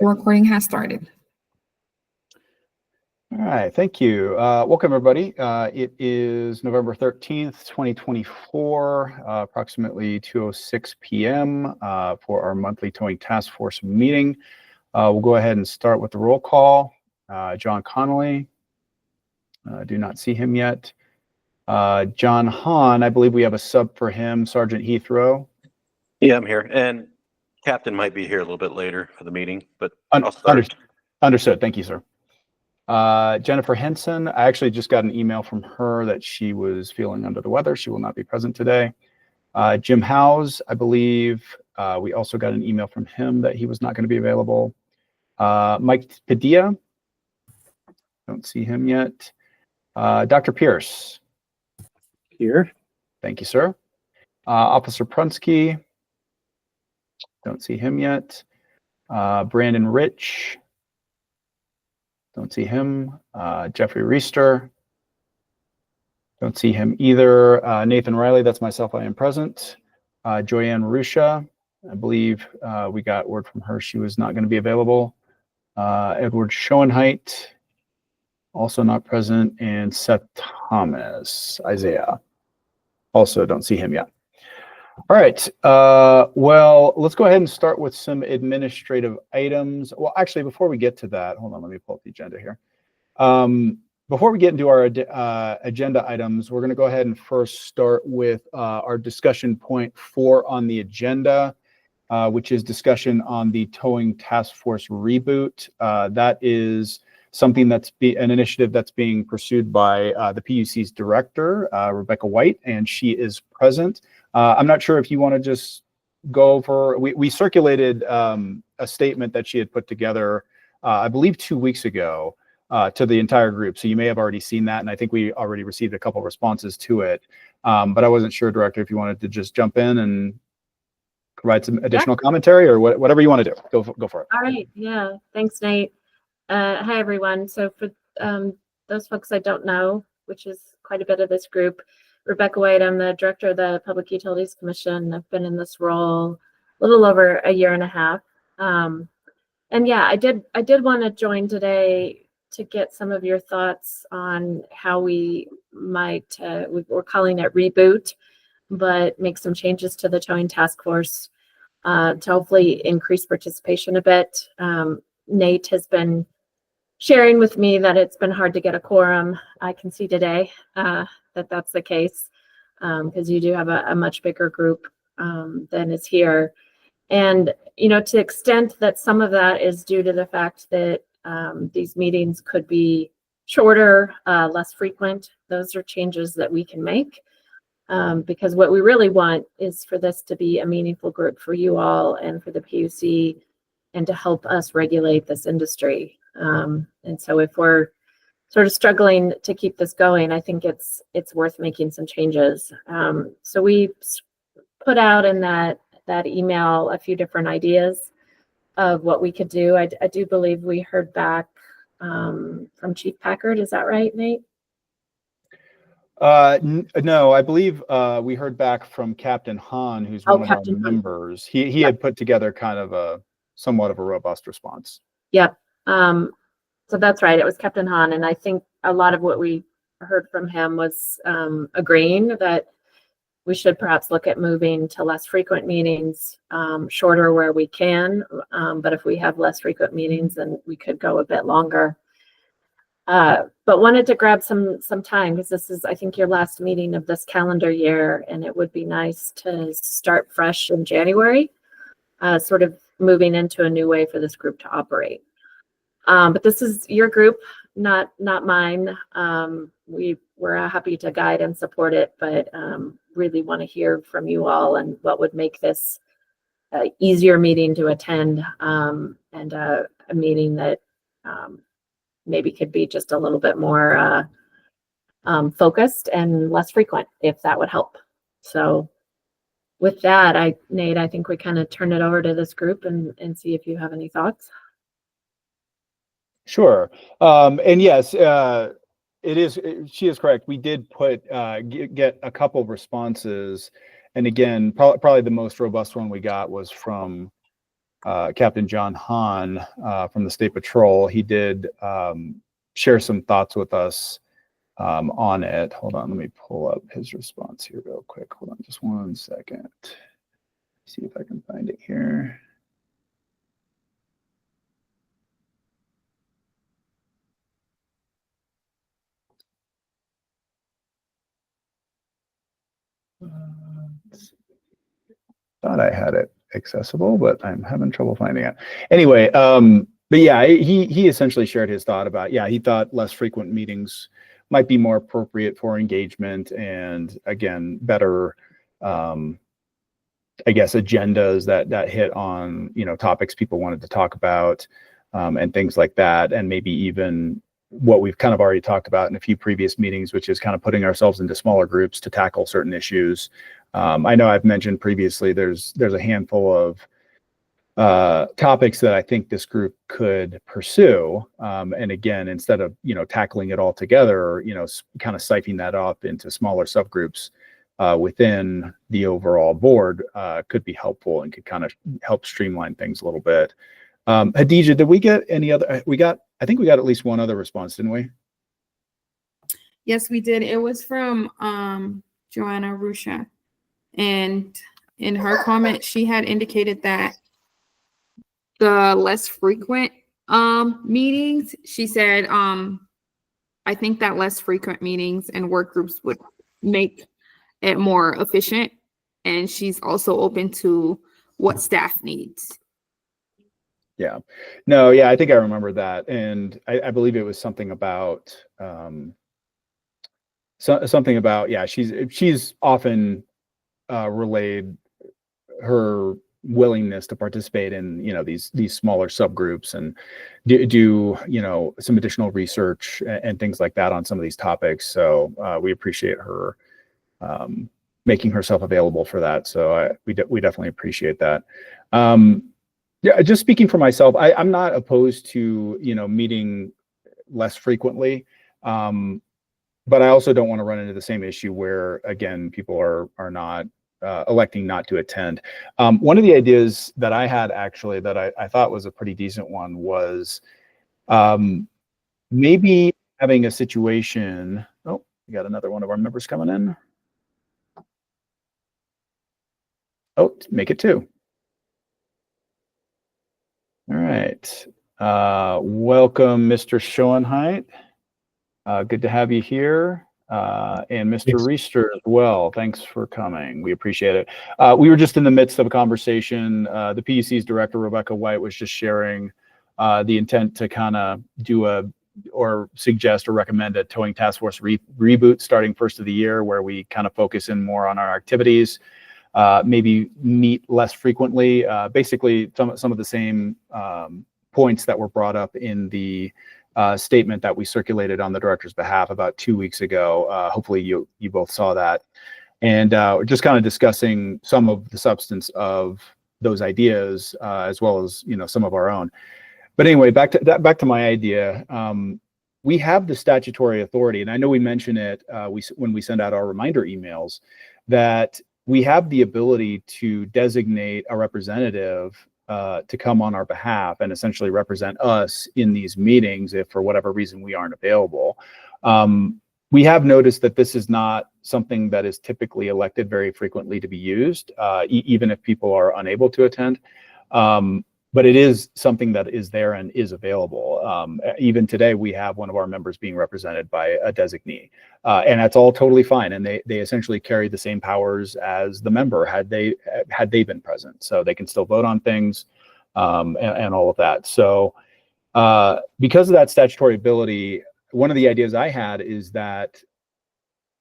The recording has started. All right, thank you. Welcome, everybody. It is November 13th, 2024, approximately 2:06 p.m. For our monthly towing task force meeting. We'll go ahead and start with the roll call. John Connolly, do not see him yet. John Hahn, I believe we have a sub for him, Sergeant Heathrow. Yeah, I'm here, and Captain might be here a little bit later for the meeting, but I'll start. Understood. Thank you, sir. Jennifer Henson, I actually just got an email from her that she was feeling under the weather. She will not be present today. Jim Howes, I believe we also got an email from him that he was not going to be available. Mike Padilla, don't see him yet. Dr. Pierce. Here. Thank you, sir. Officer Prunsky, don't see him yet. Brandon Rich, don't see him. Jeffrey Reister, don't see him either. Nathan Riley, that's myself, I am present. Joyanne Rusha, I believe we got word from her she was not going to be available. Edward Schoenheit, also not present. And Seth Thomas, Isaiah, also don't see him yet. All right, well, let's go ahead and start with some administrative items. Well, actually, before we get to that, hold on, let me pull up the agenda here. Before we get into our agenda items, we're going to go ahead and first start with our discussion point 4 on the agenda, which is discussion on the towing task force reboot. That is something that's an initiative that's being pursued by the PUC's director, Rebecca White, and she is present. I'm not sure if you want to just go over, we circulated a statement that she had put together, I believe 2 weeks ago, to the entire group. So you may have already seen that, and I think we already received a couple of responses to it. But I wasn't sure, Director, if you wanted to just jump in and provide some additional commentary or whatever you want to do. Go for it. All right. Yeah. Thanks, Nate. Hi, everyone. So for those folks I don't know, which is quite a bit of this group, Rebecca White, I'm the director of the Public Utilities Commission. I've been in this role a little over a year and a half. And yeah, I did want to join today to get some of your thoughts on how we might, we're calling it reboot, but make some changes to the towing task force to hopefully increase participation a bit. Nate has been sharing with me that it's been hard to get a quorum. I can see today that that's the case because you do have a much bigger group than is here. And, you know, to the extent that some of that is due to the fact that these meetings could be shorter, less frequent, those are changes that we can make because what we really want is for this to be a meaningful group for you all and for the PUC and to help us regulate this industry. And so if we're sort of struggling to keep this going, I think it's worth making some changes. So we put out in that email a few different ideas of what we could do. I do believe we heard back from Chief Packard. Is that right, Nate? No, I believe we heard back from Captain Hahn, who's one of our members. He had put together kind of somewhat of a robust response. Yep. So that's right. It was Captain Hahn. And I think a lot of what we heard from him was agreeing that we should perhaps look at moving to less frequent meetings, shorter where we can. But if we have less frequent meetings, then we could go a bit longer. But wanted to grab some time because this is, I think, your last meeting of this calendar year. And it would be nice to start fresh in January, sort of moving into a new way for this group to operate. But this is your group, not mine. We're happy to guide and support it, but really want to hear from you all and what would make this an easier meeting to attend and a meeting that maybe could be just a little bit more focused and less frequent, if that would help. So with that, Nate, I think we kind of turn it over to this group and see if you have any thoughts. Sure. And yes, she is correct. We did get a couple of responses. And again, probably the most robust one we got was from Captain John Hahn from the State Patrol. He did share some thoughts with us on it. Hold on, let me pull up his response here real quick. Hold on just 1 second. See if I can find it here. Thought I had it accessible, but I'm having trouble finding it. Anyway, but yeah, he essentially shared his thought about, yeah, he thought less frequent meetings might be more appropriate for engagement and, again, better, I guess, agendas that hit on, you know, topics people wanted to talk about, and things like that, and maybe even what we've kind of already talked about in a few previous meetings, which is kind of putting ourselves into smaller groups to tackle certain issues. I know I've mentioned previously there's a handful of topics that I think this group could pursue. And again, instead of, you know, tackling it all together, you know, kind of siphoning that up into smaller subgroups within the overall board could be helpful and could kind of help streamline things a little bit. Hadija, did we get any other? I think we got at least one other response, didn't we? Yes, we did. It was from Joanna Rusha. And in her comment, she had indicated that the less frequent meetings, she said, I think that less frequent meetings and work groups would make it more efficient. And she's also open to what staff needs. Yeah, no, yeah, I think I remember that. And I believe it was something about, something about, yeah, she's often relayed her willingness to participate in, you know, these smaller subgroups and do you know, some additional research and things like that on some of these topics. So we appreciate her making herself available for that. So we definitely appreciate that. Yeah, just speaking for myself, I'm not opposed to, you know, meeting less frequently, but I also don't want to run into the same issue where, again, people are not electing not to attend. One of the ideas that I had actually that I thought was a pretty decent one was maybe having a situation. Oh, we got another one of our members coming in. Oh, make it 2. All right. Welcome, Mr. Schoenheit. Good to have you here. And Mr. Reister as well. Thanks for coming. We appreciate it. We were just in the midst of a conversation. The PUC's director, Rebecca White, was just sharing the intent to kind of do or suggest or recommend a towing task force reboot starting first of the year, where we kind of focus in more on our activities. Maybe meet less frequently. Basically, some of the same points that were brought up in the statement that we circulated on the director's behalf about 2 weeks ago. Hopefully, you both saw that, and we're just kind of discussing some of the substance of those ideas, as well as, you know, some of our own. But anyway, back to my idea. We have the statutory authority, and I know we mention it when we send out our reminder emails, that we have the ability to designate a representative to come on our behalf and essentially represent us in these meetings if for whatever reason we aren't available. We have noticed that this is not something that is typically elected very frequently to be used, even if people are unable to attend. But it is something that is there and is available. Even today, we have one of our members being represented by a designee, and that's all totally fine. And they essentially carry the same powers as the member had they been present. So they can still vote on things and all of that. So because of that statutory ability, one of the ideas I had is that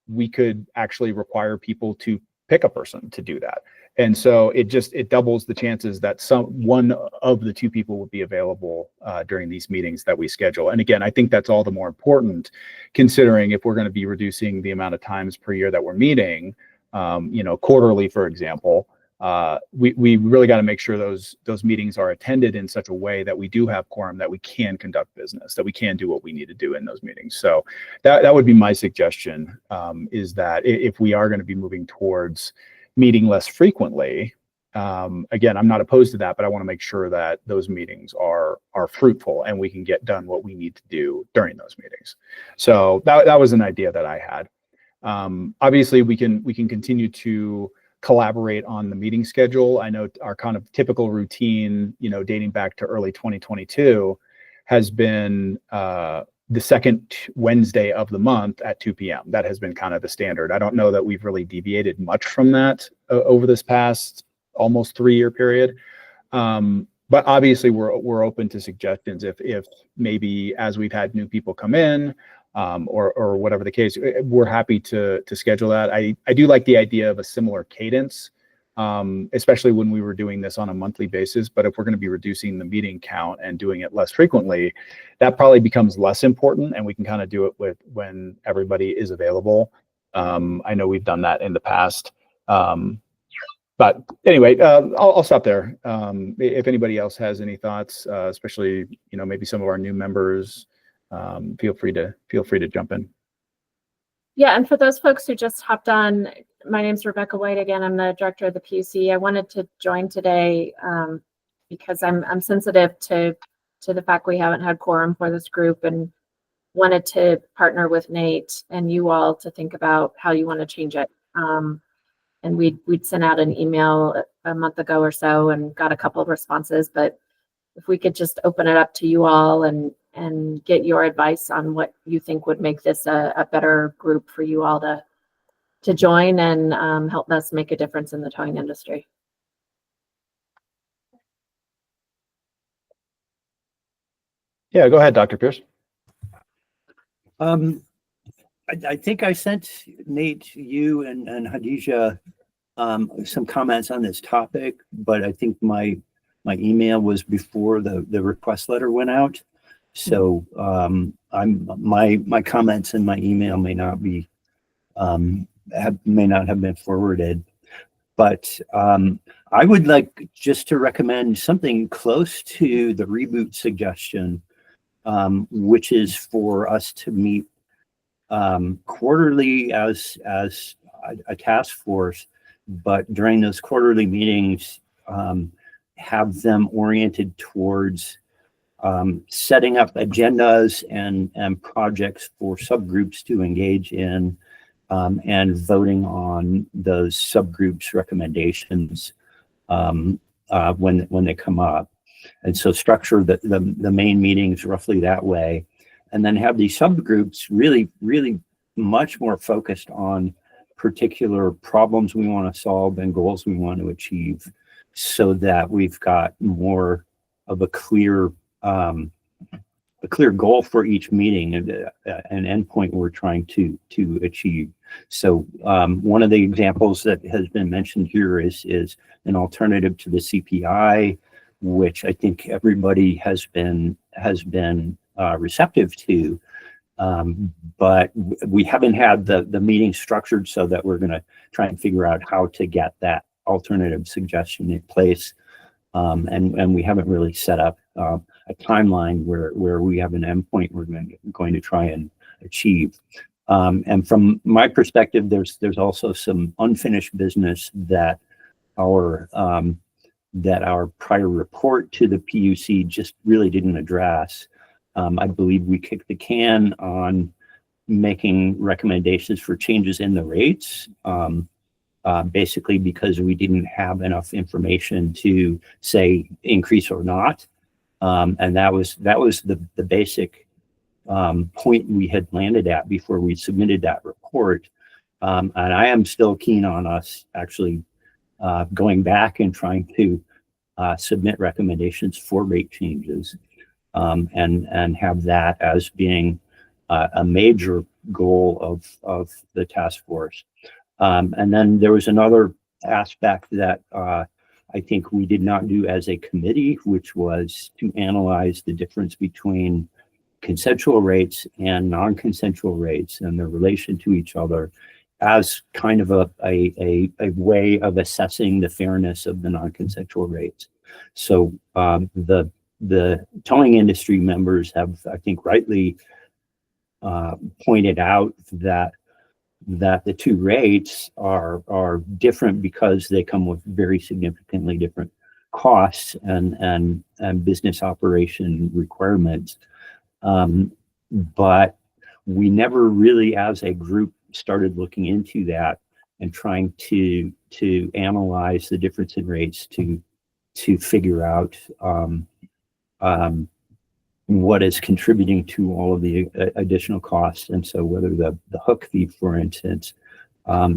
we could actually require people to pick a person to do that. And so it doubles the chances that one of the 2 people would be available during these meetings that we schedule. And again, I think that's all the more important, considering if we're going to be reducing the amount of times per year that we're meeting, you know, quarterly, for example, we really got to make sure those meetings are attended in such a way that we do have quorum, that we can conduct business, that we can do what we need to do in those meetings. So that would be my suggestion, is that if we are going to be moving towards meeting less frequently, again, I'm not opposed to that, but I want to make sure that those meetings are fruitful and we can get done what we need to do during those meetings. So that was an idea that I had. Obviously, we can continue to collaborate on the meeting schedule. I know our kind of typical routine, dating back to early 2022, has been the second Wednesday of the month at 2 p.m. That has been kind of the standard. I don't know that we've really deviated much from that over this past almost 3-year period. But obviously we're open to suggestions if maybe as we've had new people come in, or whatever the case, we're happy to schedule that. I do like the idea of a similar cadence, especially when we were doing this on a monthly basis. But if we're going to be reducing the meeting count and doing it less frequently, that probably becomes less important, and we can kind of do it when everybody is available. I know we've done that in the past. But anyway, I'll stop there. If anybody else has any thoughts, especially maybe some of our new members, feel free to jump in. Yeah, and for those folks who just hopped on, my name's Rebecca White again. I'm the director of the PUC. I wanted to join today because I'm sensitive to the fact we haven't had quorum for this group, and wanted to partner with Nate and you all to think about how you want to change it. And we'd sent out an email a month ago or so and got a couple of responses, but if we could just open it up to you all and get your advice on what you think would make this a better group for you all to join and help us make a difference in the towing industry. Yeah, go ahead, Dr. Pierce. I think I sent Nate, you and Hadija some comments on this topic, but I think my email was before the request letter went out. So my comments in my email may not have been forwarded, but I would like just to recommend something close to the reboot suggestion, which is for us to meet quarterly as a task force, but during those quarterly meetings, have them oriented towards setting up agendas and projects for subgroups to engage in, and voting on those subgroups recommendations when they come up. And so structure the main meetings roughly that way, and then have these subgroups really much more focused on particular problems we want to solve and goals we want to achieve, so that we've got more of a clear goal for each meeting and an endpoint we're trying to achieve. So one of the examples that has been mentioned here is an alternative to the CPI, which I think everybody has been receptive to, but we haven't had the meeting structured so that we're going to try and figure out how to get that alternative suggestion in place, and we haven't really set up a timeline where we have an endpoint we're going to try and achieve. And from my perspective, there's also some unfinished business that our prior report to the PUC just really didn't address. I believe we kicked the can on making recommendations for changes in the rates, basically because we didn't have enough information to say increase or not. And that was the basic point we had landed at before we submitted that report. And I am still keen on us actually going back and trying to submit recommendations for rate changes, and have that as being a major goal of the task force. And then there was another aspect that I think we did not do as a committee, which was to analyze the difference between consensual rates and non-consensual rates and their relation to each other as kind of a way of assessing the fairness of the non-consensual rates. So the towing industry members have, I think, rightly pointed out that that the two rates are different because they come with very significantly different costs and business operation requirements. But we never really, as a group, started looking into that and trying to analyze the difference in rates to figure out what is contributing to all of the additional costs. And so whether the hook fee, for instance,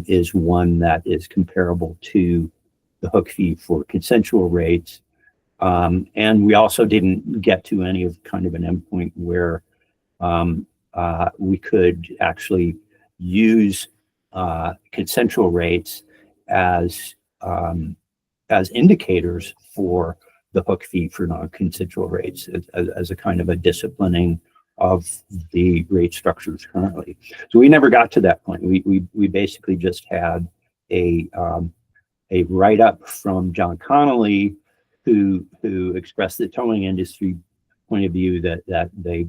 is one that is comparable to the hook fee for consensual rates. And we also didn't get to any of kind of an endpoint where we could actually use consensual rates as indicators for the hook fee for non-consensual rates as a kind of a disciplining of the rate structures currently. So we never got to that point. We basically just had a write-up from John Connolly, who expressed the towing industry point of view that the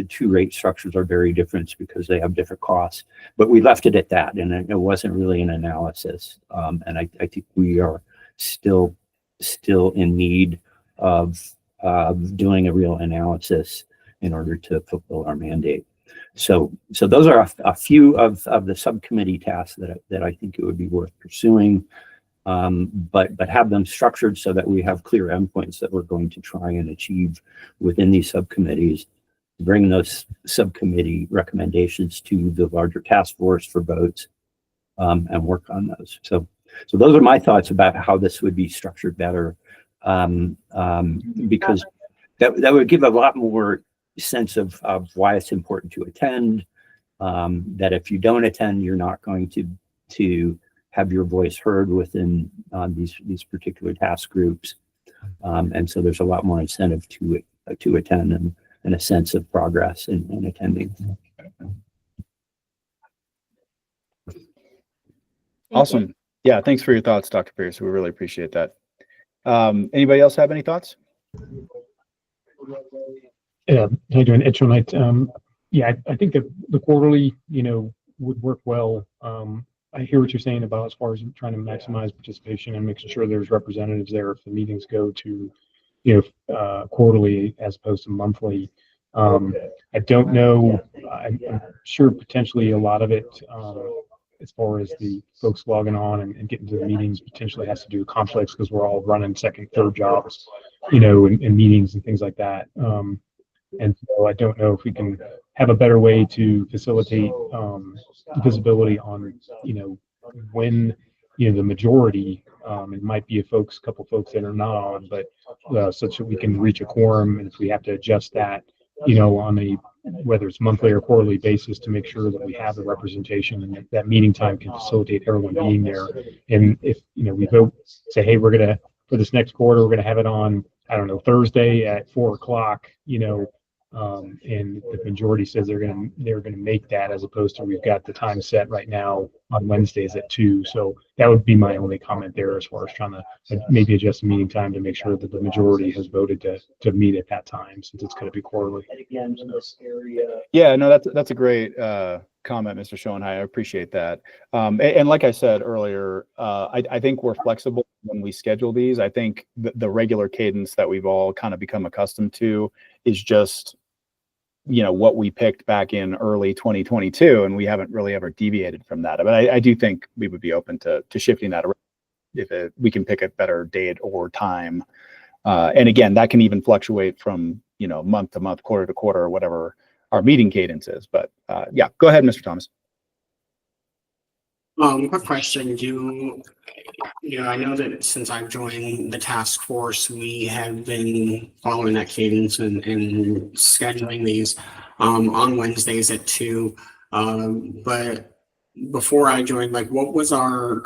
two rate structures are very different because they have different costs. But we left it at that, and it wasn't really an analysis. And I think we are still in need of doing a real analysis in order to fulfill our mandate. So those are a few of the subcommittee tasks that I think it would be worth pursuing, but have them structured so that we have clear endpoints that we're going to try and achieve within these subcommittees, bring those subcommittee recommendations to the larger task force for votes, and work on those. So those are my thoughts about how this would be structured better, because that would give a lot more sense of why it's important to attend, that if you don't attend, you're not going to have your voice heard within these particular task groups. And so there's a lot more incentive to attend and a sense of progress in attending. Awesome. Yeah, thanks for your thoughts, Dr. Pierce. We really appreciate that. Anybody else have any thoughts? Yeah, how you doing? Ed Knight. Yeah, I think that the quarterly, would work well. I hear what you're saying about as far as trying to maximize participation and making sure there's representatives there if the meetings go to, quarterly as opposed to monthly. I don't know. I'm sure potentially a lot of it, as far as the folks logging on and getting to the meetings, potentially has to do with conflicts because we're all running second, third jobs, in meetings and things like that. And so I don't know if we can have a better way to facilitate visibility on, when, the majority, it might be a couple folks that are not on, but such that we can reach a quorum, and if we have to adjust that, on a, whether it's monthly or quarterly basis, to make sure that we have the representation and that meeting time can facilitate everyone being there. And if, we vote, say, hey, for this next quarter, we're going to have it on, I don't know, Thursday at 4:00, and the majority says they're going to make that, as opposed to we've got the time set right now on Wednesdays at 2. So that would be my only comment there, as far as trying to maybe adjust the meeting time to make sure that the majority has voted to meet at that time, since it's going to be quarterly. Yeah, no, that's a great comment, Mr. Schoenheier. I appreciate that. And like I said earlier, I think we're flexible when we schedule these. I think the regular cadence that we've all kind of become accustomed to is just, what we picked back in early 2022, and we haven't really ever deviated from that. But I do think we would be open to shifting that around if we can pick a better date or time. And again, that can even fluctuate from, month to month, quarter to quarter, or whatever our meeting cadence is. But yeah, go ahead, Mr. Thomas. Quick question. I know that since I've joined the task force, we have been following that cadence and scheduling these on Wednesdays at 2. But before I joined, what was our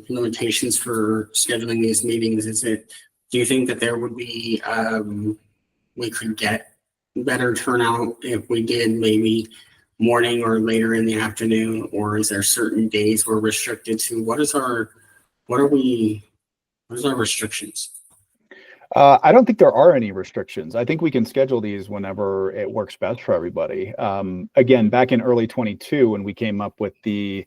limitations for scheduling these meetings? Do you think that there would be, we could get better turnout if we did maybe morning or later in the afternoon, or is there certain days we're restricted to? What are our restrictions? I don't think there are any restrictions. I think we can schedule these whenever it works best for everybody. Again, back in early 22, when we came up with the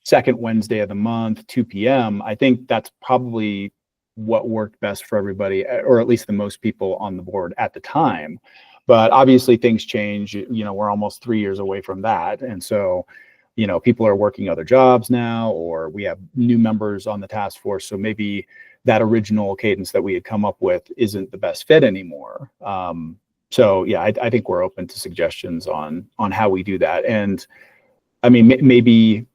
second Wednesday of the month, 2 p.m., I think that's probably what worked best for everybody, or at least the most people on the board at the time. But obviously things change. You know, we're almost 3 years away from that. And so, you know, people are working other jobs now, or we have new members on the task force. So maybe that original cadence that we had come up with isn't the best fit anymore. So yeah, I think we're open to suggestions on how we do that. And I mean, maybe,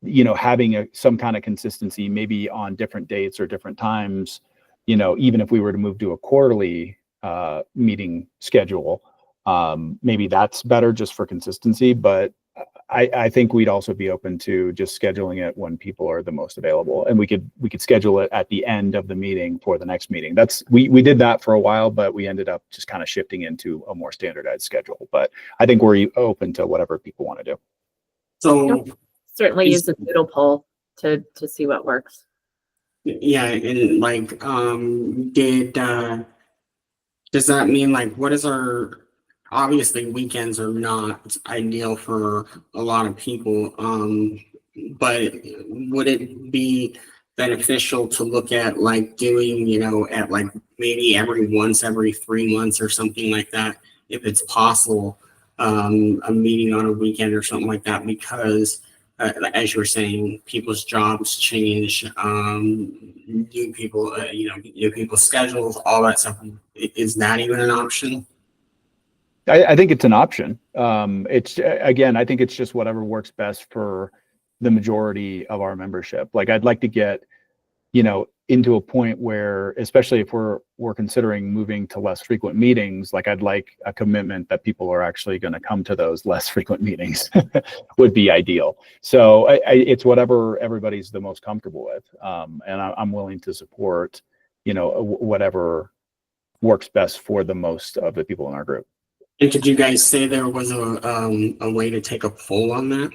you know, having some kind of consistency, maybe on different dates or different times, you know, even if we were to move to a quarterly meeting schedule, maybe that's better just for consistency. But I think we'd also be open to just scheduling it when people are the most available, and we could schedule it at the end of the meeting for the next meeting. We did that for a while, but we ended up just kind of shifting into a more standardized schedule. But I think we're open to whatever people want to do. So, Certainly Is- use a doodle poll to see what works. yeah, and like, does that mean like, what is our, obviously weekends are not ideal for a lot of people, but would it be beneficial to look at like doing, you know, at like maybe every 3 months or something like that, if it's possible, a meeting on a weekend or something like that, because as you were saying, people's jobs change, new people, new people's schedules, all that stuff. Is that even an option? I think it's an option. It's again, I think it's just whatever works best for the majority of our membership. Like I'd like to get, you know, into a point where, especially if we're considering moving to less frequent meetings, like I'd like a commitment that people are actually going to come to those less frequent meetings would be ideal. So it's whatever everybody's the most comfortable with. And I'm willing to support, you know, whatever works best for the most of the people in our group. And did you guys say there was a way to take a poll on that?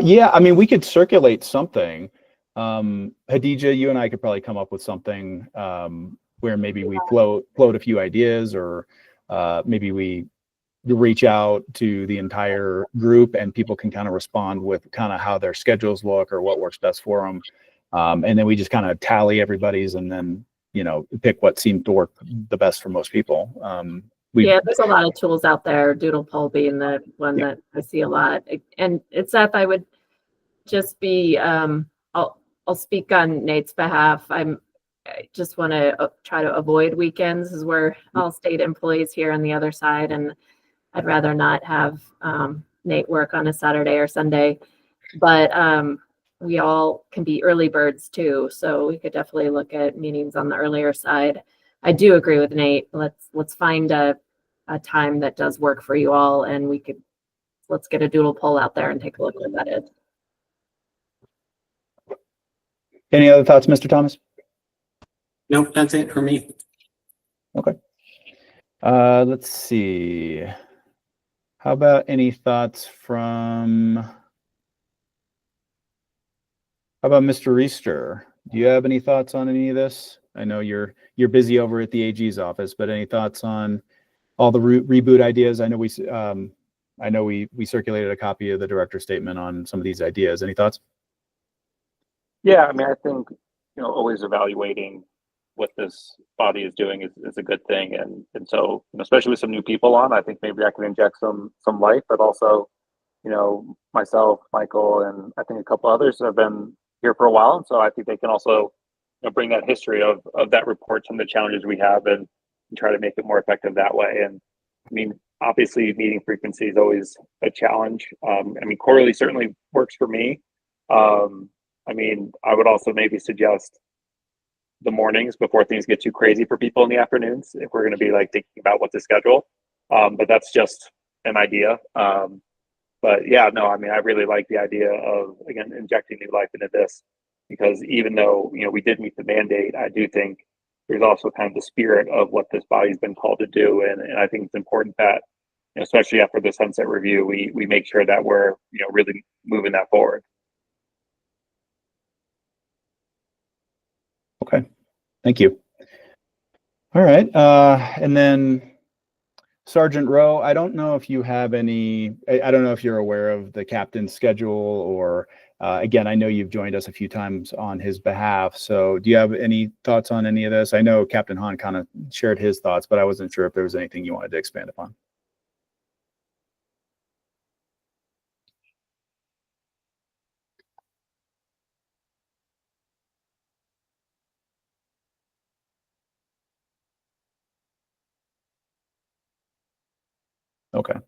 Yeah, I mean, we could circulate something. Hadija, you and I could probably come up with something where maybe we float a few ideas, or maybe we reach out to the entire group and people can kind of respond with kind of how their schedules look or what works best for them. And then we just kind of tally everybody's and then, you know, pick what seemed to work the best for most people. Yeah, there's a lot of tools out there, doodle poll being the one that I see a lot. And it's if I would just be, I'll speak on Nate's behalf. I just want to try to avoid weekends, as we're all state employees here on the other side, and I'd rather not have Nate work on a Saturday or Sunday. But we all can be early birds too, so we could definitely look at meetings on the earlier side. I do agree with Nate. Let's find a time that does work for you all, and let's get a doodle poll out there and take a look what that is. Any other thoughts, Mr. Thomas? Nope, that's it for me. Okay. Let's see. How about any thoughts from, how about Mr. Reister? Do you have any thoughts on any of this? I know you're busy over at the AG's office, but any thoughts on all the reboot ideas? I know we circulated a copy of the director's statement on some of these ideas. Any thoughts? Yeah, I mean, I think, you know, always evaluating what this body is doing is a good thing. And so, you know, especially with some new people on, I think maybe I can inject some life, but also, you know, myself, Michael, and I think a couple others have been here for a while. And so I think they can also, you know, bring that history of that report, some of the challenges we have, and try to make it more effective that way. And I mean, obviously meeting frequency is always a challenge. I mean, quarterly certainly works for me. I mean, I would also maybe suggest the mornings before things get too crazy for people in the afternoons, if we're going to be like thinking about what to schedule. But that's just an idea. But yeah, no, I mean, I really like the idea of, again, injecting new life into this, because even though, you know, we did meet the mandate, I do think there's also kind of the spirit of what this body's been called to do. And I think it's important that, you know, especially after the sunset review, we make sure that we're, you know, really moving that forward. Thank you. All right. And then Sergeant Rowe, I don't know if you have any, I don't know if you're aware of the captain's schedule or, again, I know you've joined us a few times on his behalf. So do you have any thoughts on any of this? I know Captain Hahn kind of shared his thoughts, but I wasn't sure if there was anything you wanted to expand upon. Okay.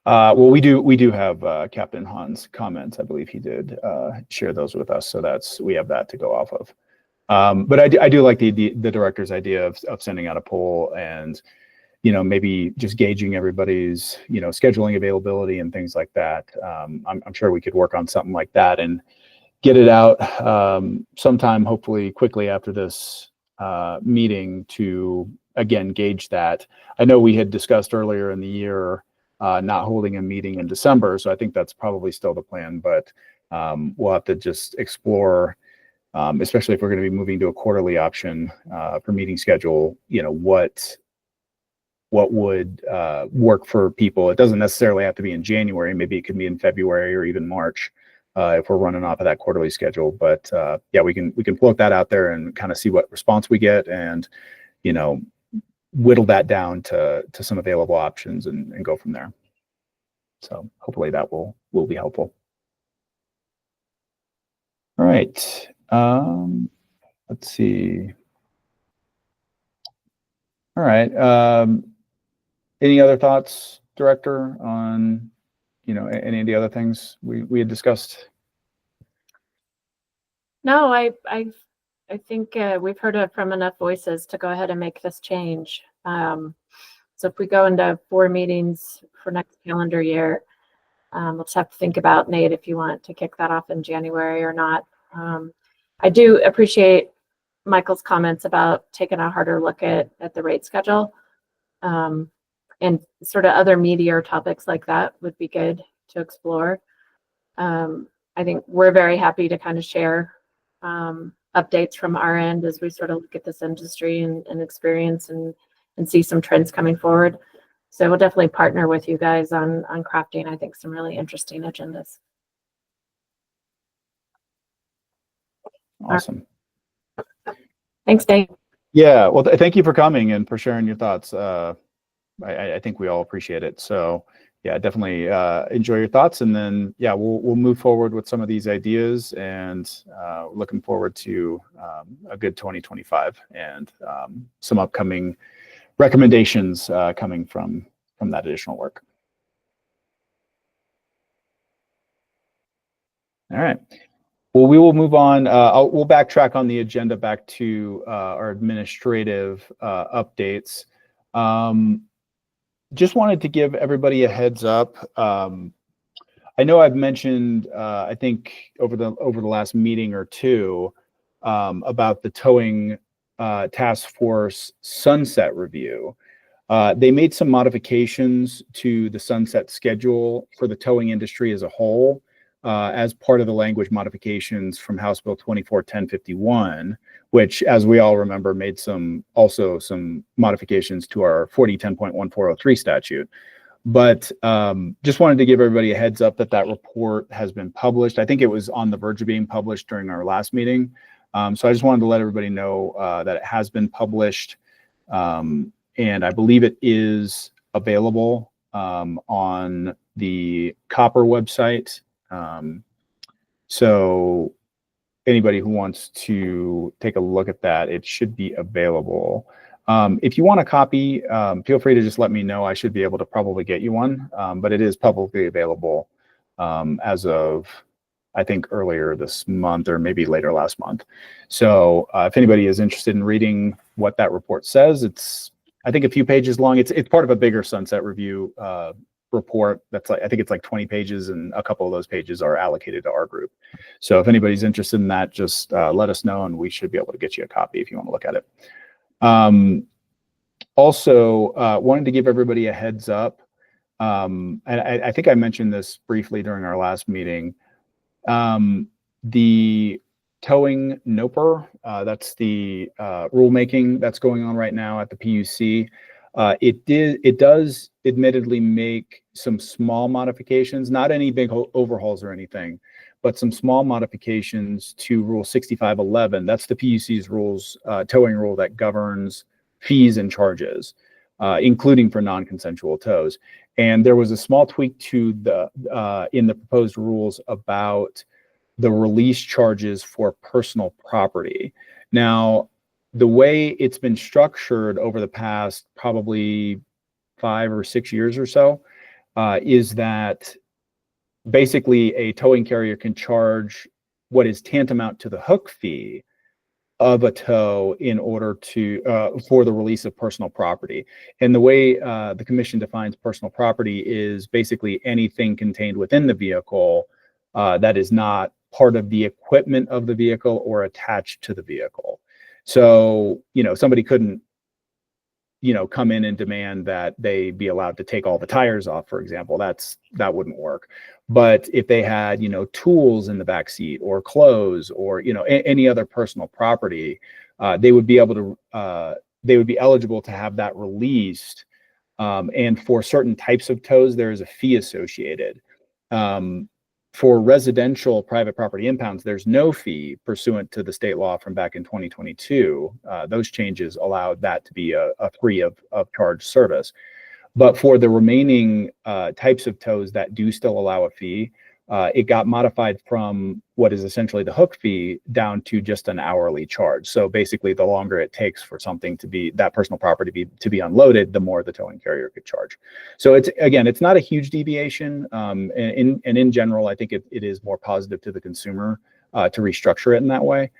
Well, we do have Captain Hahn's comments. I believe he did share those with us, so we have that to go off of. But I do like the director's idea of sending out a poll and, you know, maybe just gauging everybody's, you know, scheduling availability and things like that. I'm sure we could work on something like that and get it out sometime, hopefully quickly after this meeting to, again, gauge that. I know we had discussed earlier in the year not holding a meeting in December, so I think that's probably still the plan, but we'll have to just explore, especially if we're going to be moving to a quarterly option for meeting schedule, you know, what would work for people. It doesn't necessarily have to be in January. Maybe it could be in February or even March if we're running off of that quarterly schedule. But yeah, we can float that out there and kind of see what response we get and, you know, whittle that down to some available options and go from there. So hopefully that will be helpful. All right. Let's see. All right. Any other thoughts, Director, on, you know, any of the other things we had discussed? No, I think we've heard it from enough voices to go ahead and make this change. So if we go into 4 meetings for next calendar year, we'll just have to think about, Nate, if you want to kick that off in January or not. I do appreciate Michael's comments about taking a harder look at the rate schedule. And sort of other meatier topics like that would be good to explore. I think we're very happy to kind of share updates from our end as we sort of look at this industry and experience and see some trends coming forward. So we'll definitely partner with you guys on crafting, I think, some really interesting agendas. Awesome. Thanks, Dave. Yeah, well, thank you for coming and for sharing your thoughts. I think we all appreciate it. So yeah, definitely enjoy your thoughts, and then yeah, we'll move forward with some of these ideas, and looking forward to a good 2025 and some upcoming recommendations coming from that additional work. All right. Well, we will move on. We'll backtrack on the agenda back to our administrative updates. Just wanted to give everybody a heads up. I know I've mentioned, I think over the last meeting or two, about the towing task force sunset review. They made some modifications to the sunset schedule for the towing industry as a whole, as part of the language modifications from House Bill 24-1051, which, as we all remember, made also some modifications to our 40-10.1403 statute. But just wanted to give everybody a heads up that report has been published. I think it was on the verge of being published during our last meeting. So I just wanted to let everybody know that it has been published. And I believe it is available on the Copper website. So anybody who wants to take a look at that, it should be available. If you want a copy, feel free to just let me know. I should be able to probably get you one, but it is publicly available as of, I think, earlier this month or maybe later last month. So if anybody is interested in reading what that report says, it's, I think, a few pages long. It's part of a bigger sunset review report that's like, I think it's like 20 pages, and a couple of those pages are allocated to our group. So if anybody's interested in that, just let us know, and we should be able to get you a copy if you want to look at it. Also, wanted to give everybody a heads up, and I think I mentioned this briefly during our last meeting. The towing NOPR. That's the rulemaking that's going on right now at the PUC. It does admittedly make some small modifications, not any big overhauls or anything, but some small modifications to Rule 6511. That's the PUC's towing rule that governs fees and charges, including for non-consensual tows. And there was a small tweak to in the proposed rules about the release charges for personal property. Now, the way it's been structured over the past probably 5 or 6 years or so is that basically a towing carrier can charge what is tantamount to the hook fee of a tow in order to for the release of personal property. And the way the commission defines personal property is basically anything contained within the vehicle that is not part of the equipment of the vehicle or attached to the vehicle. So, somebody couldn't, come in and demand that they be allowed to take all the tires off, for example. That wouldn't work. But if they had, tools in the back seat or clothes or, any other personal property, they would be able to, they would be eligible to have that released. And for certain types of tows, there is a fee associated. For residential private property impounds, there's no fee pursuant to the state law from back in 2022. Those changes allowed that to be a free of charge service. But for the remaining types of tows that do still allow a fee, it got modified from what is essentially the hook fee down to just an hourly charge. So basically, the longer it takes for something to be that personal property to be unloaded, the more the towing carrier could charge. So it's not a huge deviation. And in general, I think it is more positive to the consumer to restructure it in that way.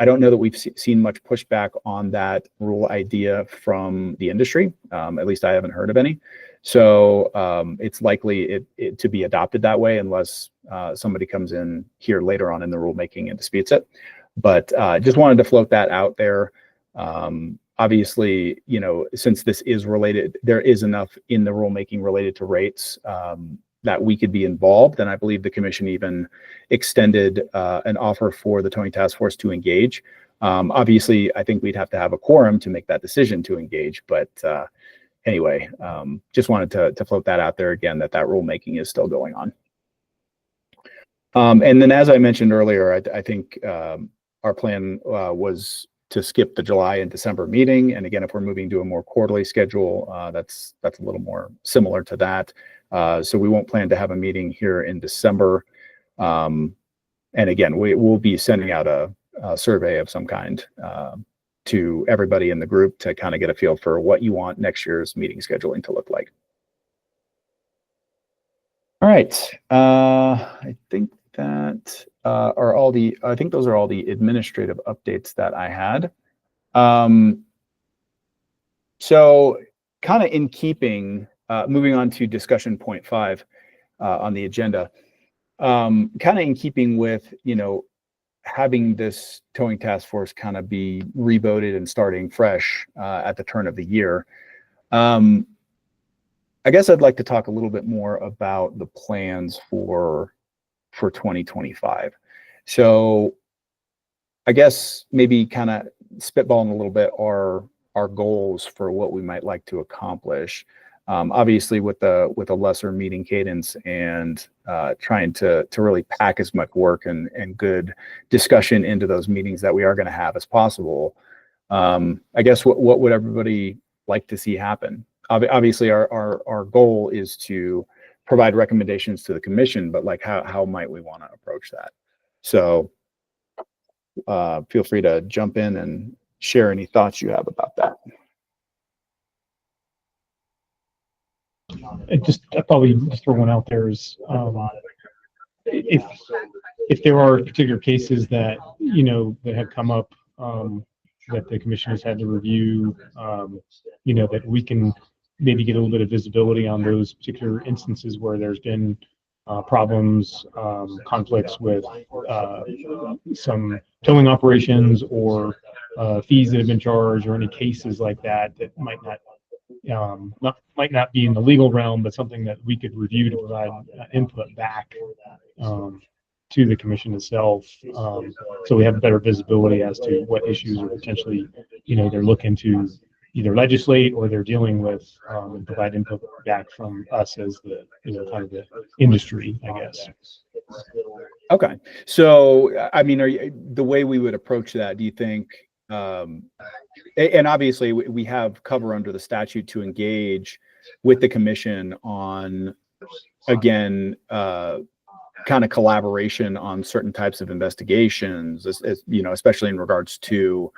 I don't know that we've seen much pushback on that rule idea from the industry. At least I haven't heard of any. So it's likely it to be adopted that way unless somebody comes in here later on in the rulemaking and disputes it. But just wanted to float that out there. Obviously, since this is related, there is enough in the rulemaking related to rates that we could be involved. And I believe the commission even extended an offer for the towing task force to engage. Obviously, I think we'd have to have a quorum to make that decision to engage. But anyway, just wanted to float that out there again, that rulemaking is still going on. And then, as I mentioned earlier, I think our plan was to skip the July and December meeting. And again, if we're moving to a more quarterly schedule, that's a little more similar to that. So we won't plan to have a meeting here in December. And again, we'll be sending out a survey of some kind to everybody in the group to kind of get a feel for what you want next year's meeting scheduling to look like. All right. I think that I think those are all the administrative updates that I had. So kind of in keeping, moving on to discussion point 5 on the agenda, kind of in keeping with, having this towing task force kind of be revoted and starting fresh at the turn of the year. I guess I'd like to talk a little bit more about the plans for 2025. So I guess maybe kind of spitballing a little bit our goals for what we might like to accomplish. Obviously with a lesser meeting cadence and trying to really pack as much work and good discussion into those meetings that we are going to have as possible. I guess what would everybody like to see happen? Obviously our goal is to provide recommendations to the commission, but like how might we want to approach that? So feel free to jump in and share any thoughts you have about that. I'd probably just throw one out there is if there are particular cases that that have come up that the commission has had to review, that we can maybe get a little bit of visibility on those particular instances where there's been problems, conflicts with some towing operations or fees that have been charged, or any cases like that might not be in the legal realm, but something that we could review to provide input back. to the commission itself. So we have better visibility as to what issues are potentially, they're looking to either legislate or they're dealing with, and provide input back from us as the, kind of the industry, I guess. Okay. So, I mean, the way we would approach that, do you think, and obviously we have cover under the statute to engage with the commission on, again, kind of collaboration on certain types of investigations, as especially in regards to,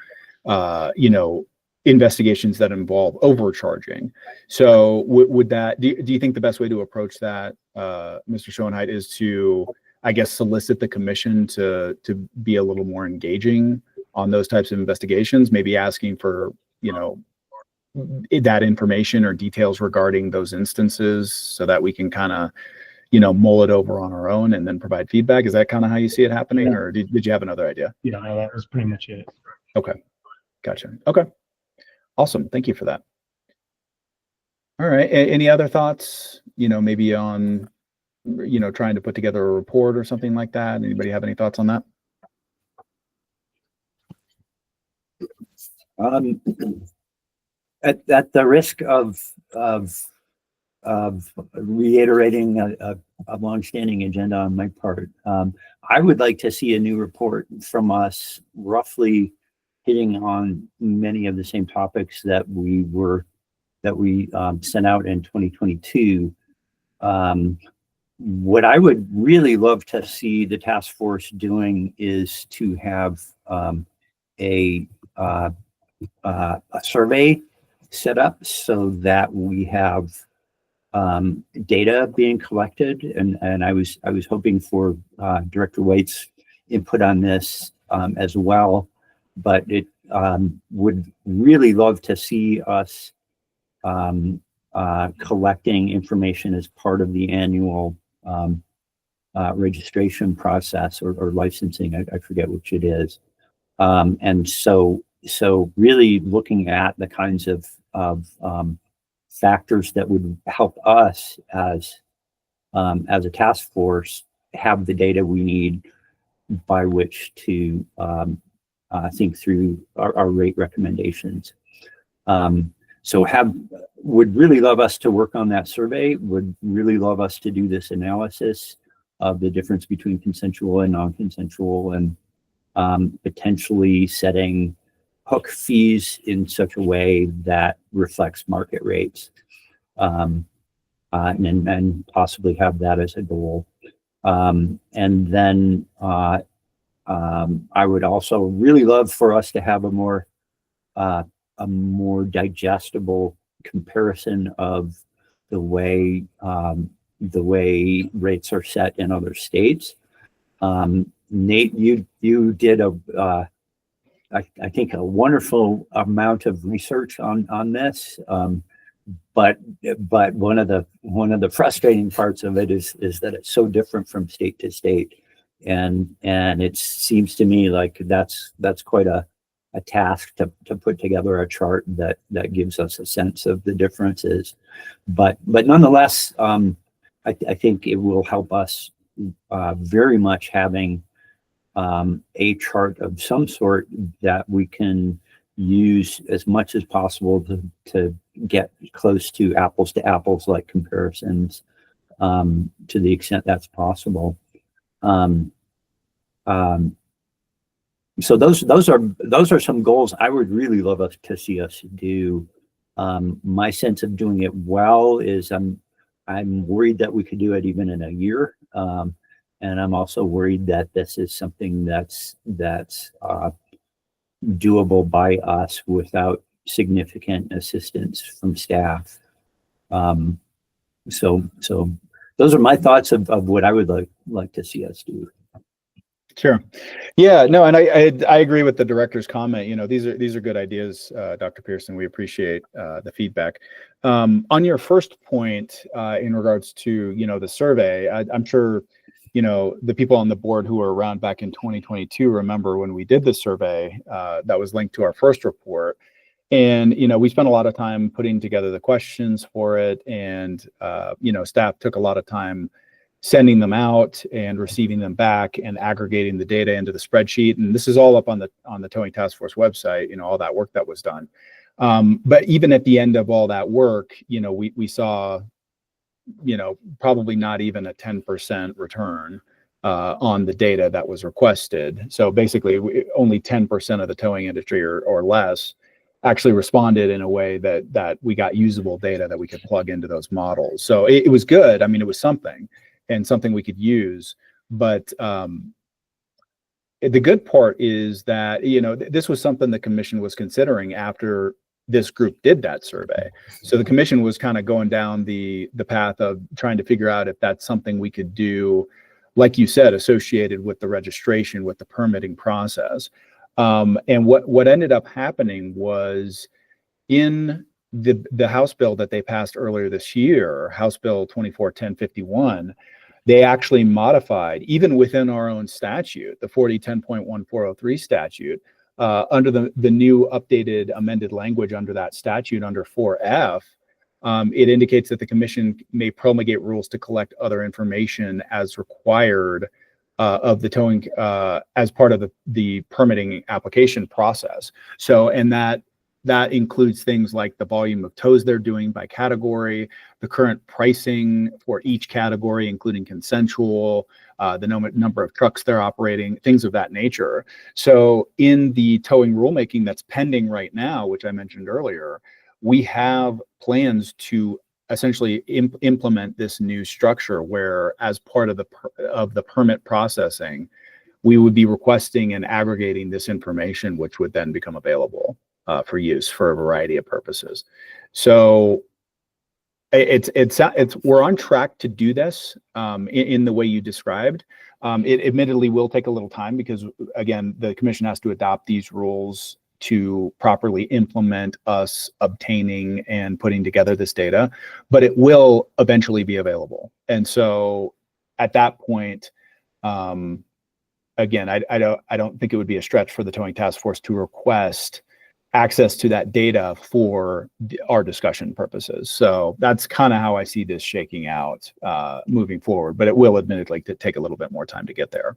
investigations that involve overcharging. So would that, do you think the best way to approach that, Mr. Schoenheit, is to, I guess, solicit the commission to be a little more engaging on those types of investigations, maybe asking for, that information or details regarding those instances so that we can kind of, mull it over on our own and then provide feedback? Is that kind of how you see it happening, or did you have another idea? Yeah, no, that was pretty much it. Okay. Gotcha. Okay. Awesome. Thank you for that. All right. Any other thoughts, maybe on, trying to put together a report or something like that? Anybody have any thoughts on that? At the risk of reiterating a longstanding agenda on my part, I would like to see a new report from us, roughly hitting on many of the same topics that we sent out in 2022. What I would really love to see the task force doing is to have a survey set up so that we have data being collected, and I was hoping for Director White's input on this as well, but it would really love to see us collecting information as part of the annual registration process or licensing. I forget which it is, and so really looking at the kinds of factors that would help us as a task force have the data we need by which to think through our rate recommendations. So would really love us to work on that survey, would really love us to do this analysis of the difference between consensual and non-consensual, and potentially setting hook fees in such a way that reflects market rates, and possibly have that as a goal. And then I would also really love for us to have a more digestible comparison of the way rates are set in other states. Nate, you did I think a wonderful amount of research on this, but one of the frustrating parts of it is that it's so different from state to state, and it seems to me like that's quite a task to put together a chart that gives us a sense of the differences, but nonetheless, I think it will help us very much having a chart of some sort that we can use as much as possible to get close to apples like comparisons, to the extent that's possible. So those are some goals I would really love us to see us do. My sense of doing it well is I'm worried that we could do it even in a year. And I'm also worried that this is something that's doable by us without significant assistance from staff. So those are my thoughts of what I would like to see us do. Sure. Yeah, no, and I agree with the director's comment. These are good ideas, Dr. Pearson. We appreciate the feedback. On your first point, in regards to, the survey, I'm sure, the people on the board who were around back in 2022 remember when we did the survey that was linked to our first report. And, we spent a lot of time putting together the questions for it, and, staff took a lot of time sending them out and receiving them back and aggregating the data into the spreadsheet. And this is all up on the Towing Task Force website, you know, all that work that was done. But even at the end of all that work, you know, we saw, you know, probably not even a 10% return on the data that was requested. So basically only 10% of the towing industry or less actually responded in a way that we got usable data that we could plug into those models. So it was good. I mean, it was something and something we could use. But the good part is that, you know, this was something the commission was considering after this group did that survey. So the commission was kind of going down the path of trying to figure out if that's something we could do, like you said, associated with the registration, with the permitting process. And what ended up happening was in the House bill that they passed earlier this year, House Bill 241051, they actually modified, even within our own statute, the 4010.1403 statute, under the new updated amended language under that statute under 4F, it indicates that the commission may promulgate rules to collect other information as required of the towing as part of the permitting application process. So, and that includes things like the volume of tows they're doing by category, the current pricing for each category, including consensual, the number of trucks they're operating, things of that nature. So in the towing rulemaking that's pending right now, which I mentioned earlier, we have plans to essentially implement this new structure where, as part of the permit processing, we would be requesting and aggregating this information, which would then become available for use for a variety of purposes. So we're on track to do this in the way you described. It admittedly will take a little time because, again, the commission has to adopt these rules to properly implement us obtaining and putting together this data, but it will eventually be available. And so at that point, again, I don't think it would be a stretch for the Towing Task Force to request access to that data for our discussion purposes. So that's kind of how I see this shaking out moving forward, but it will admittedly take a little bit more time to get there.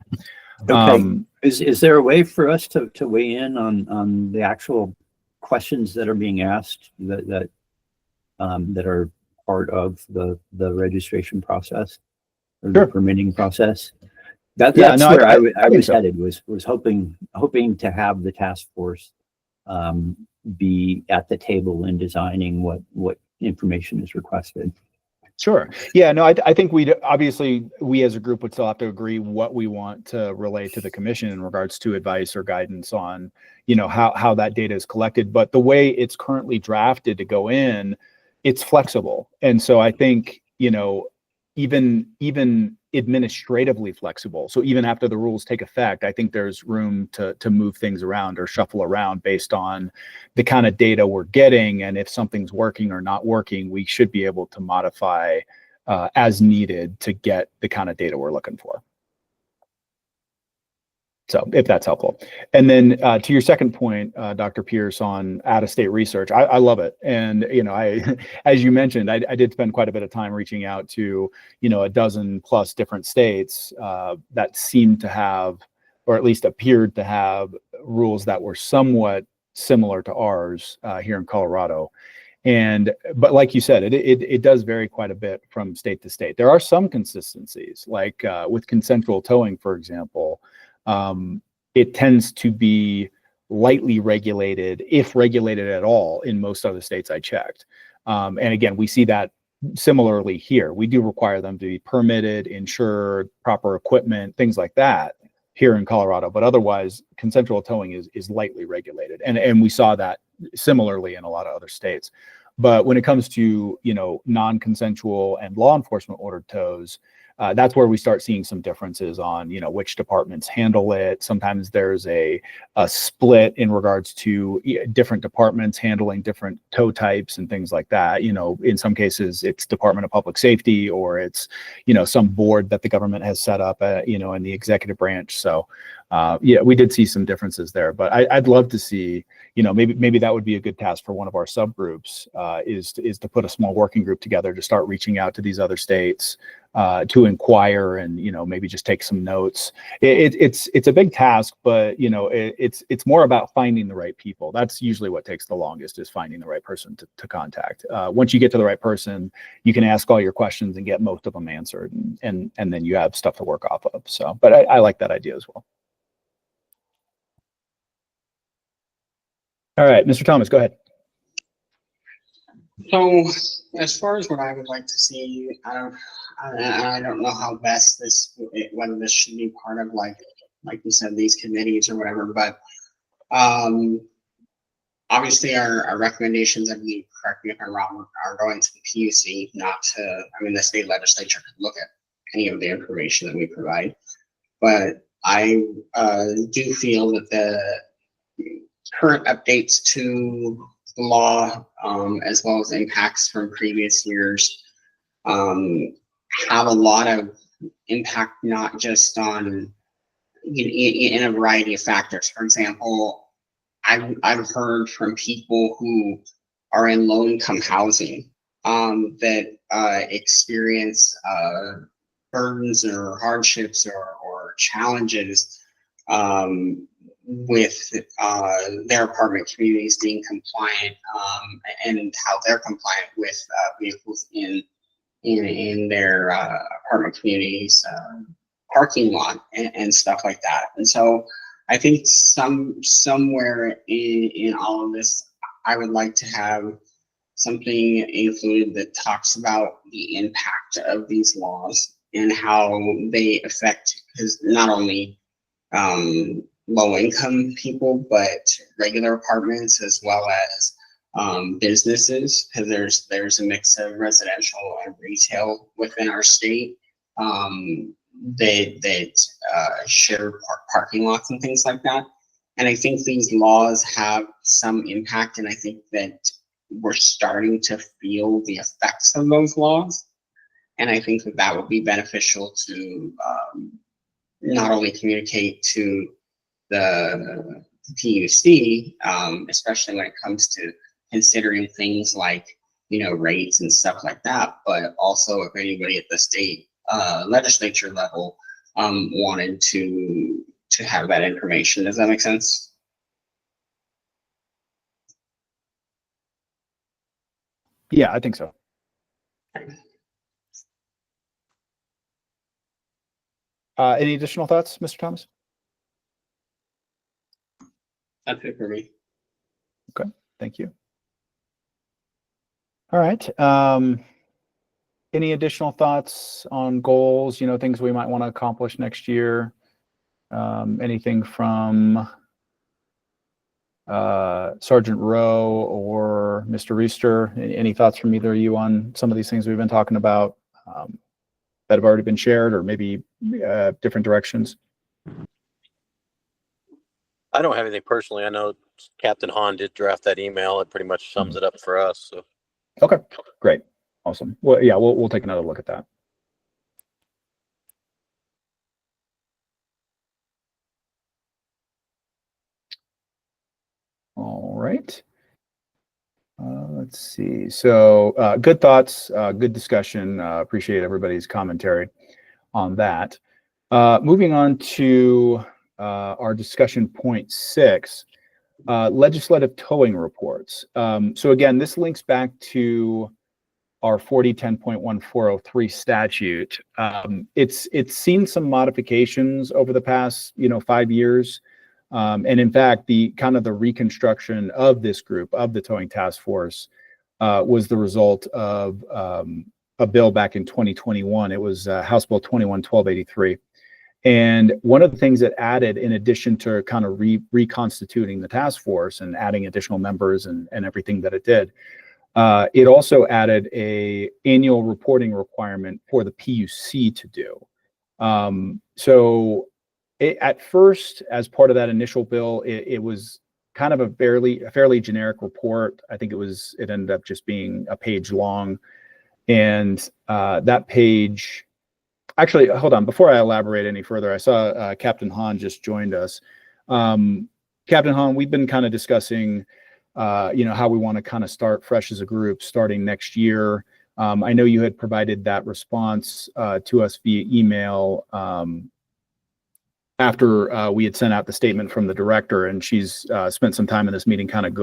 Okay. Is there a way for us to weigh in on the actual questions that are being asked that are part of the registration process or the permitting process? That's where I was headed, was hoping to have the task force be at the table in designing what information is requested. Sure. Yeah, no, I think we as a group would still have to agree what we want to relay to the commission in regards to advice or guidance on, you know, how that data is collected. But the way it's currently drafted to go in, it's flexible. And so I think, you know, even administratively flexible. So even after the rules take effect, I think there's room to move things around or shuffle around based on the kind of data we're getting. And if something's working or not working, we should be able to modify as needed to get the kind of data we're looking for. So if that's helpful. And then to your second point, Dr. Pierce, on out-of-state research, I love it. And, you know, as you mentioned, I did spend quite a bit of time reaching out to, you know, a dozen plus different states that seemed to have, or at least appeared to have, rules that were somewhat similar to ours here in Colorado. But like you said, it does vary quite a bit from state to state. There are some consistencies, like with consensual towing, for example. It tends to be lightly regulated, if regulated at all, in most other states I checked. And again, we see that similarly here. We do require them to be permitted, insured, proper equipment, things like that here in Colorado. But otherwise, consensual towing is lightly regulated. And we saw that similarly in a lot of other states. But when it comes to, you know, non-consensual and law enforcement ordered tows, that's where we start seeing some differences on, you know, which departments handle it. Sometimes there's a split in regards to different departments handling different tow types and things like that. You know, in some cases it's Department of Public Safety, or it's, you know, some board that the government has set up, you know, in the executive branch. So yeah, we did see some differences there, but I'd love to see, you know, maybe that would be a good task for one of our subgroups, is to put a small working group together to start reaching out to these other states, to inquire and, maybe just take some notes. It's a big task, but, it's more about finding the right people. That's usually what takes the longest, is finding the right person to contact. Once you get to the right person, you can ask all your questions and get most of them answered, and then you have stuff to work off of. So, but I like that idea as well. All right, Mr. Thomas, go ahead. So, as far as what I would like to see, I don't know how best whether this should be part of like you said, these committees or whatever, but obviously our recommendations, I believe, correct me if I'm wrong, are going to the PUC, not to, the state legislature could look at any of the information that we provide. But I do feel that the current updates to the law, as well as impacts from previous years, have a lot of impact, not just on in a variety of factors. For example, I've heard from people who are in low-income housing that experience burdens or hardships or challenges with their apartment communities being compliant, and how they're compliant with vehicles in their apartment communities, parking lot and stuff like that. And so I think somewhere in all of this, I would like to have something included that talks about the impact of these laws and how they affect, because not only low income people, but regular apartments as well as businesses, because there's a mix of residential and retail within our state that share parking lots and things like that. And I think these laws have some impact, and I think that we're starting to feel the effects of those laws. And I think that would be beneficial to not only communicate to the PUC, especially when it comes to considering things like, rates and stuff like that, but also if anybody at the state legislature level wanted to have that information. Does that make sense? Yeah, I think so. Any additional thoughts, Mr. Thomas? That's it for me. Okay, thank you. All right. Any additional thoughts on goals, things we might want to accomplish next year? Anything from Sergeant Rowe or Mr. Reister? Any thoughts from either of you on some of these things we've been talking about that have already been shared, or maybe different directions? I don't have anything personally. I know Captain Hahn did draft that email. It pretty much sums it up for us. So. Okay, great. Awesome. Well, yeah, we'll take another look at that. All right. Let's see. So good thoughts, good discussion. Appreciate everybody's commentary on that. Moving on to our discussion point 6, legislative towing reports. So again, this links back to our 4010.1403 statute. It's seen some modifications over the past 5 years. And in fact, the reconstruction of this group, of the towing task force, was the result of a bill back in 2021. It was House Bill 21-1283. And one of the things that added, in addition to reconstituting the task force and adding additional members and everything that it did, it also added a annual reporting requirement for the PUC to do. At first, as part of that initial bill, it was kind of a fairly generic report. I think it ended up just being a page long. And that page, actually, hold on, before I elaborate any further, I saw Captain Hahn just joined us. Captain Hahn, we've been kind of discussing how we want to kind of start fresh as a group starting next year. I know you had provided that response to us via email after we had sent out the statement from the director, and she's spent some time in this meeting kind of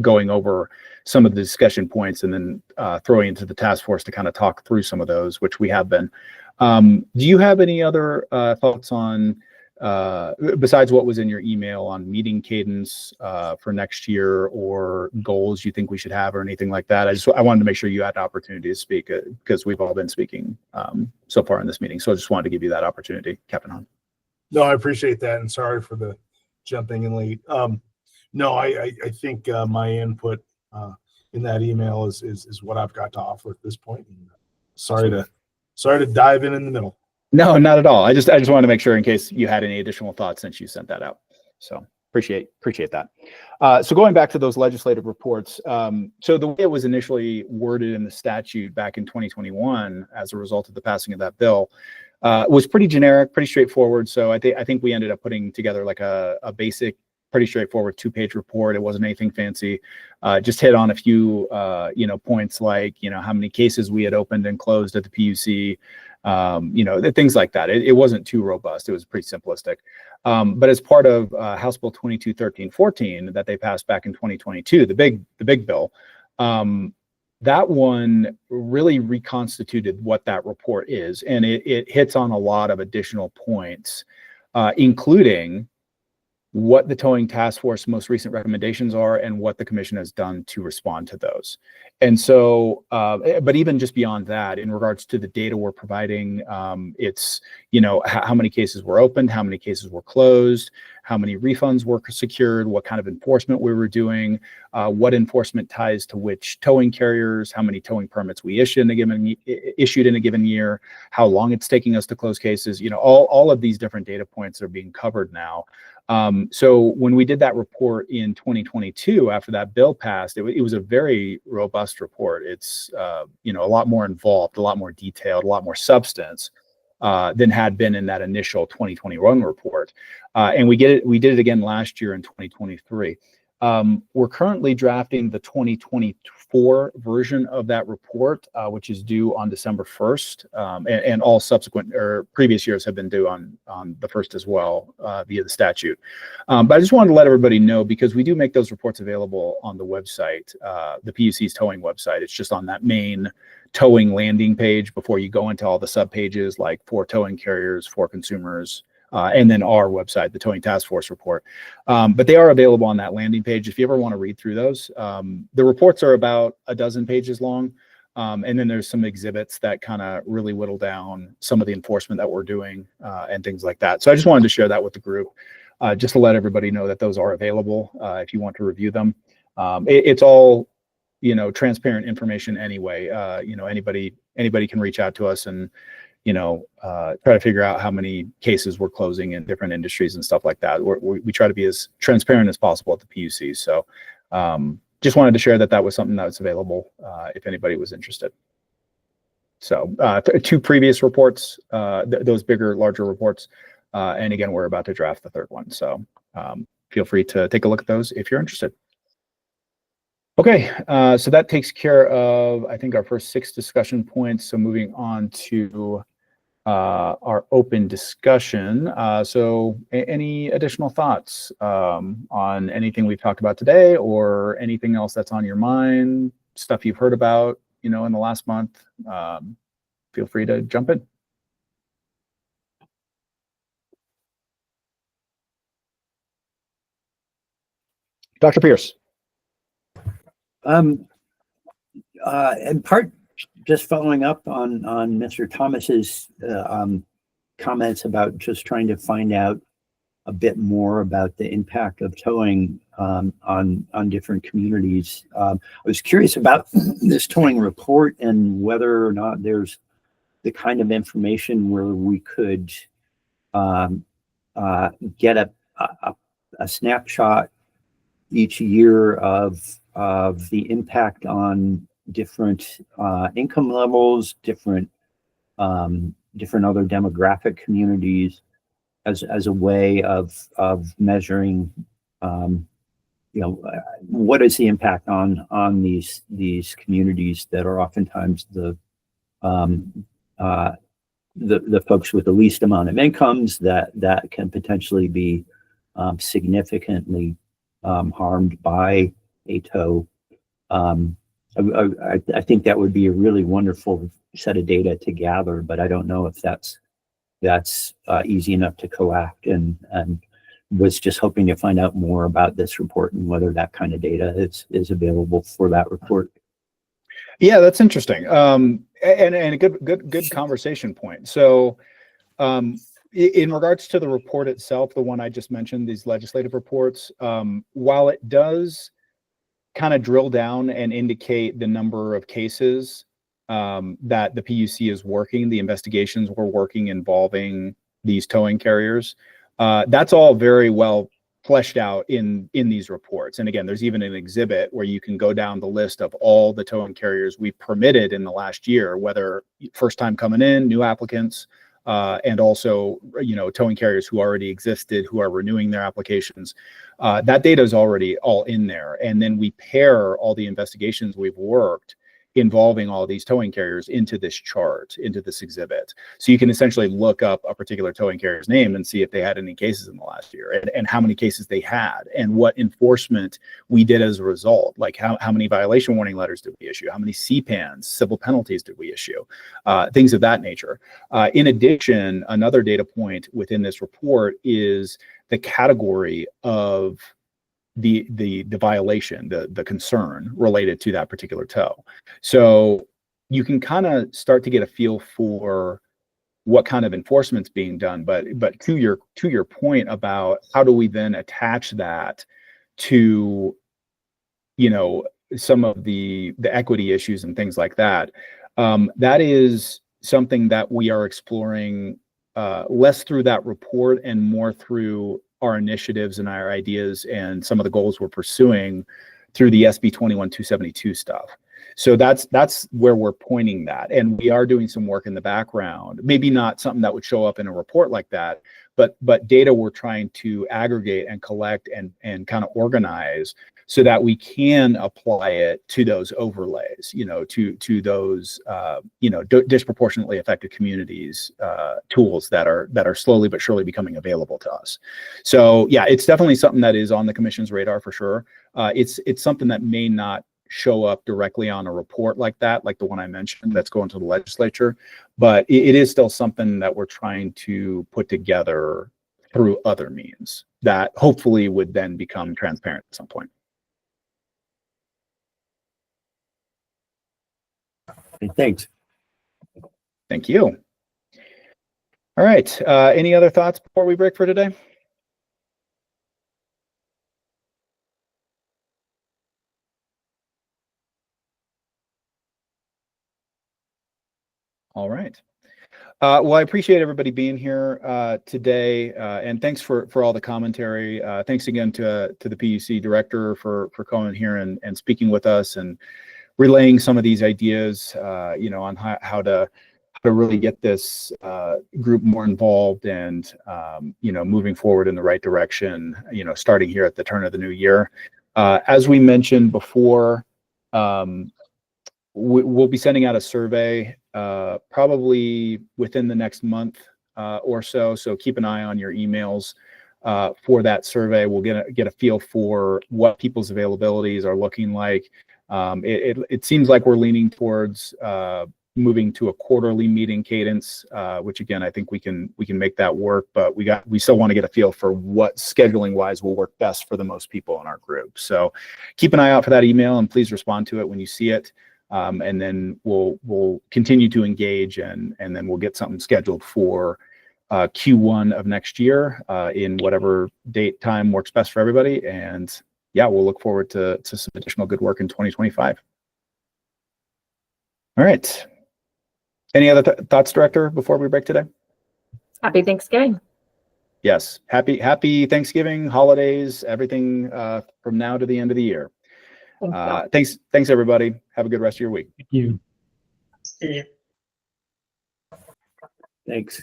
going over some of the discussion points and then throwing into the task force to kind of talk through some of those, which we have been. Do you have any other thoughts on, besides what was in your email, on meeting cadence for next year, or goals you think we should have, or anything like that? I wanted to make sure you had an opportunity to speak, because we've all been speaking so far in this meeting. So I just wanted to give you that opportunity, Captain Hahn. No, I appreciate that, and sorry for the jumping in late. No, I think my input in that email is what I've got to offer at this point. And sorry to dive in the middle. No, not at all. I just wanted to make sure in case you had any additional thoughts since you sent that out. So appreciate that. So going back to those legislative reports, so the way it was initially worded in the statute back in 2021 as a result of the passing of that bill was pretty generic, pretty straightforward. So I think we ended up putting together like a basic, pretty straightforward 2-page report. It wasn't anything fancy. Just hit on a few points like how many cases we had opened and closed at the PUC. Things like that. It wasn't too robust. It was pretty simplistic. But as part of House Bill 2213-14 that they passed back in 2022, the big bill, that one really reconstituted what that report is, and it hits on a lot of additional points, including what the towing task force most recent recommendations are and what the commission has done to respond to those. And so, but even just beyond that, in regards to the data we're providing, it's, how many cases were opened, how many cases were closed, how many refunds were secured, what kind of enforcement we were doing, what enforcement ties to which towing carriers, how many towing permits we issued in a given year, how long it's taking us to close cases. All of these different data points are being covered now. So when we did that report in 2022, after that bill passed, it was a very robust report. It's a lot more involved, a lot more detailed, a lot more substance than had been in that initial 2021 report. And we did it again last year in 2023. We're currently drafting the 2024 version of that report, which is due on December 1st, and all subsequent or previous years have been due on the 1st as well via the statute. But I just wanted to let everybody know, because we do make those reports available on the website, the PUC's towing website. It's just on that main towing landing page before you go into all the subpages, like for towing carriers, for consumers, and then our website, the Towing Task Force report. But they are available on that landing page if you ever want to read through those. The reports are about a dozen pages long. And then there's some exhibits that kind of really whittle down some of the enforcement that we're doing and things like that. So I just wanted to share that with the group, just to let everybody know that those are available if you want to review them. It's all, transparent information anyway. Anybody can reach out to us and, try to figure out how many cases we're closing in different industries and stuff like that. We try to be as transparent as possible at the PUC. So just wanted to share that was something that was available if anybody was interested. So 2 previous reports, those bigger, larger reports. And again, we're about to draft the 3rd one. So feel free to take a look at those if you're interested. Okay, so that takes care of, I think, our first 6 discussion points. So moving on to our open discussion. So any additional thoughts on anything we've talked about today, or anything else that's on your mind, stuff you've heard about, in the last month? Feel free to jump in. Dr. Pierce. In part, just following up on Mr. Thomas's comments about just trying to find out a bit more about the impact of towing on different communities. I was curious about this towing report and whether or not there's the kind of information where we could get a snapshot each year of the impact on different income levels, different other demographic communities, as a way of measuring what is the impact on these communities that are oftentimes the folks with the least amount of incomes that can potentially be significantly harmed by a tow. I think that would be a really wonderful set of data to gather, but I don't know if that's easy enough to collect, and was just hoping to find out more about this report and whether that kind of data is available for that report. Yeah, that's interesting. And a good conversation point. So, in regards to the report itself, the one I just mentioned, these legislative reports, while it does kind of drill down and indicate the number of cases that the PUC is working, the investigations we're working involving these towing carriers, that's all very well fleshed out in these reports. And again, there's even an exhibit where you can go down the list of all the towing carriers we permitted in the last year, whether first time coming in, new applicants, and also, towing carriers who already existed, who are renewing their applications. That data is already all in there. And then we pair all the investigations we've worked involving all these towing carriers into this chart, into this exhibit. So you can essentially look up a particular towing carrier's name and see if they had any cases in the last year, and how many cases they had, and what enforcement we did as a result. Like how many violation warning letters did we issue? How many CPANs, civil penalties, did we issue? Things of that nature. In addition, another data point within this report is the category of the violation, the concern related to that particular tow. So you can kind of start to get a feel for what kind of enforcement's being done. But to your point about how do we then attach that to, some of the equity issues and things like that, that is something that we are exploring less through that report and more through our initiatives and our ideas and some of the goals we're pursuing through the SB 21-272 stuff. So that's where we're pointing that. And we are doing some work in the background, maybe not something that would show up in a report like that, but data we're trying to aggregate and collect and kind of organize so that we can apply it to those overlays, to those, disproportionately affected communities, tools that are slowly but surely becoming available to us. So yeah, it's definitely something that is on the commission's radar for sure. It's something that may not show up directly on a report like that, like the one I mentioned that's going to the legislature, but it is still something that we're trying to put together through other means that hopefully would then become transparent at some point. Thanks. Thank you. All right. Any other thoughts before we break for today? All right. Well, I appreciate everybody being here today, and thanks for all the commentary. Thanks again to the PUC director for coming here and speaking with us and relaying some of these ideas, on how to really get this group more involved and moving forward in the right direction. Starting here at the turn of the new year. As we mentioned before, we'll be sending out a survey probably within the next month or so. So keep an eye on your emails for that survey. We'll get a feel for what people's availabilities are looking like. It seems like we're leaning towards moving to a quarterly meeting cadence, which again, I think we can make that work, but we still want to get a feel for what scheduling wise will work best for the most people in our group. So keep an eye out for that email and please respond to it when you see it. And then we'll continue to engage and then we'll get something scheduled for Q1 of next year in whatever date time works best for everybody. And yeah, we'll look forward to some additional good work in 2025. All right. Any other thoughts, Director, before we break today? Happy Thanksgiving. Yes. Happy Thanksgiving, holidays, everything from now to the end of the year. Thanks, everybody. Have a good rest of your week. Thank you. Yeah. Thanks.